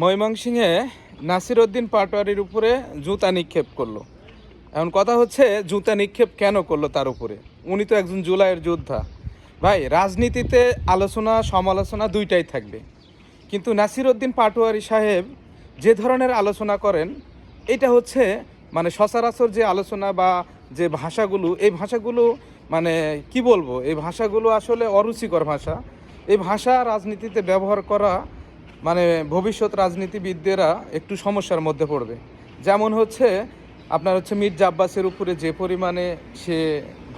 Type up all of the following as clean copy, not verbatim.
ময়মনসিংহে নাসিরউদ্দিন পাটোয়ারির উপরে জুতা নিক্ষেপ করলো। এখন কথা হচ্ছে জুতা নিক্ষেপ কেন করলো তার উপরে? উনি তো একজন জুলাইয়ের যোদ্ধা। ভাই, রাজনীতিতে আলোচনা সমালোচনা দুইটাই থাকবে, কিন্তু নাসিরউদ্দিন পাটোয়ারি সাহেব যে ধরনের আলোচনা করেন, এটা হচ্ছে মানে সচরাচর যে আলোচনা বা যে ভাষাগুলো, এই ভাষাগুলো মানে কি বলবো, এই ভাষাগুলো আসলে অরুচিকর ভাষা। এই ভাষা রাজনীতিতে ব্যবহার করা মানে ভবিষ্যৎ রাজনীতিবিদদেরা একটু সমস্যার মধ্যে পড়বে। যেমন হচ্ছে আপনার হচ্ছে মির্জা আব্বাসের উপরে যে পরিমাণে সে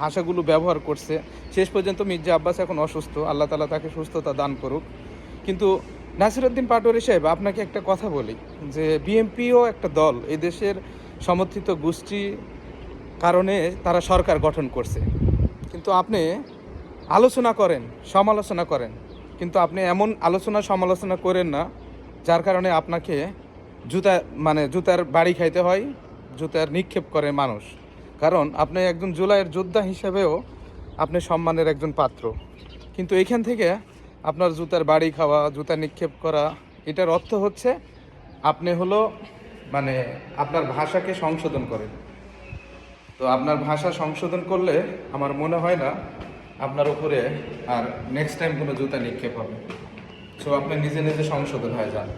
ভাষাগুলো ব্যবহার করছে। শেষ পর্যন্ত মির্জা আব্বাস এখন অসুস্থ, আল্লাহ তাআলা তাকে সুস্থতা দান করুক। কিন্তু নাসিরউদ্দিন পাটোয়ারি সাহেব, আপনাকে একটা কথা বলি যে বিএনপিও একটা দল, এই দেশের সমর্থিত গোষ্ঠী কারণে তারা সরকার গঠন করছে। কিন্তু আপনি আলোচনা করেন, সমালোচনা করেন, কিন্তু আপনি এমন আলোচনা সমালোচনা করেন না যার কারণে আপনাকে জুতার বাড়ি খাইতে হয়, জুতার নিক্ষেপ করে মানুষ। কারণ আপনি একজন জুলাইয়ের যোদ্ধা হিসেবেও আপনি সম্মানের একজন পাত্র। কিন্তু এইখান থেকে আপনার জুতার বাড়ি খাওয়া, জুতা নিক্ষেপ করা, এটার অর্থ হচ্ছে আপনি হলো মানে আপনার ভাষাকে সংশোধন করেন। তো আপনার ভাষা সংশোধন করলে আমার মনে হয় না আপনার উপরে আর নেক্সট টাইম কোনো জুতা নিক্ষেপ হবে। সো আপনি নিজে নিজে সংশোধন হয়ে যান।